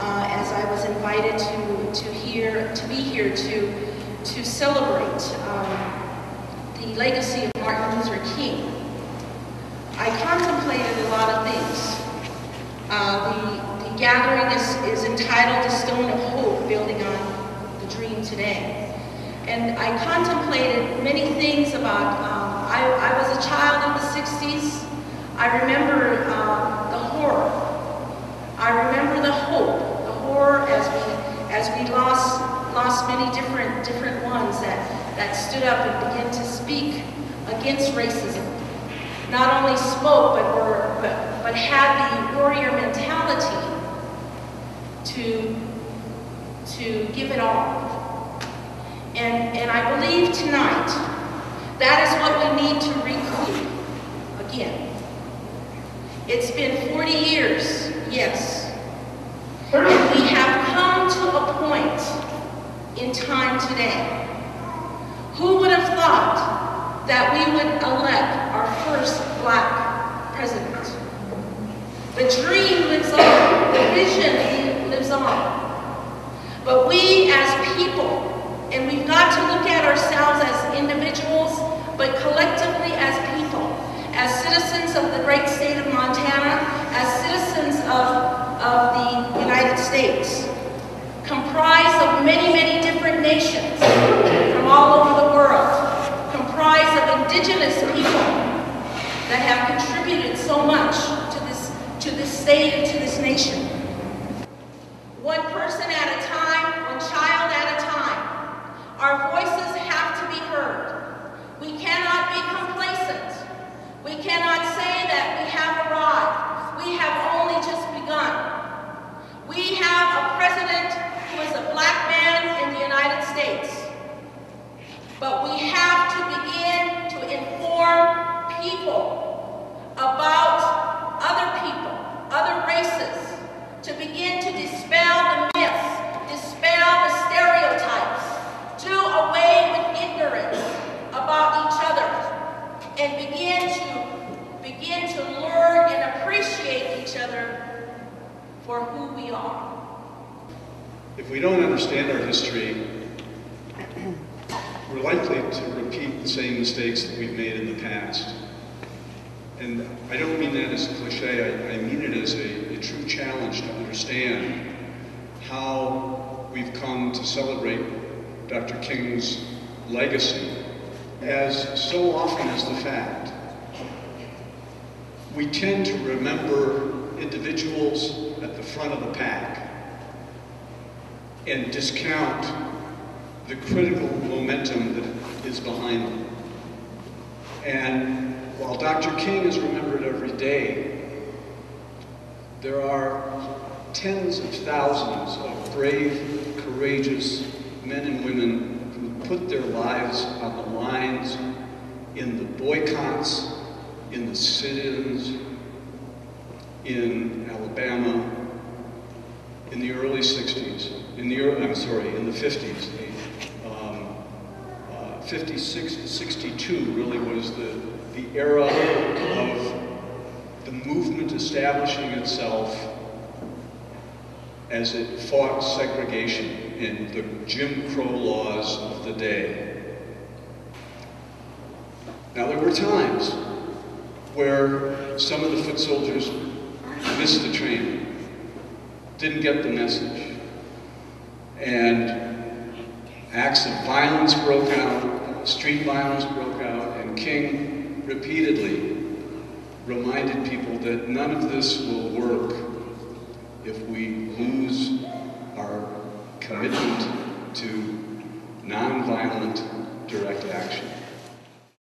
as I was invited to be here to celebrate the legacy of Martin Luther King. I contemplated a lot of things. The gathering is entitled "A Stone of Hope, Building on the Dream Today." And I contemplated many things about, I was a child in the 60s. I remember the horror. I remember the hope, the horror as we lost many different ones that stood up and began to speak against racism. Not only spoke, but had the warrior mentality to give it all. And I believe tonight that is what we need to recoup again. It's been 40 years, yes, and we have come to a point in time today. Who would have thought that we would elect our first Black president? The dream lives on, the vision lives on. But we as people, and we've got to look at ourselves as individuals, but collectively as people, as citizens of the great state of Montana, as citizens of the United States, comprised of many different nations from all over the world, comprised of indigenous people that have contributed so much to this state and to this nation. One person at a time, one child at a time. Our voices have to be heard. We cannot be complacent. We cannot say that we have arrived. We have only just begun. We have a president who is a Black man in the United States. But we have to begin to inform people about other people, other races, to begin to dispel the myths, dispel the stereotypes, do away with ignorance about each other, and begin to learn and appreciate each other for who we are. If we don't understand our history, we're likely to repeat the same mistakes that we've made in the past. And I don't mean that as a cliche, I mean it as a true challenge to understand how we've come to celebrate Dr. King's legacy. As so often is the fact, we tend to remember individuals at the front of the pack and discount the critical momentum that is behind them. And while Dr. King is remembered every day, there are tens of thousands of brave, courageous men and women who put their lives on the lines in the boycotts, in the sit-ins, in Alabama, in the early 60s, in the 50s. 56 to 62 really was the era of the movement establishing itself as it fought segregation and the Jim Crow laws of the day. Now, there were times where some of the foot soldiers missed the train, didn't get the message, and acts of violence broke out, street violence broke out, and King repeatedly reminded people that none of this will work if we lose our commitment to nonviolent direct action.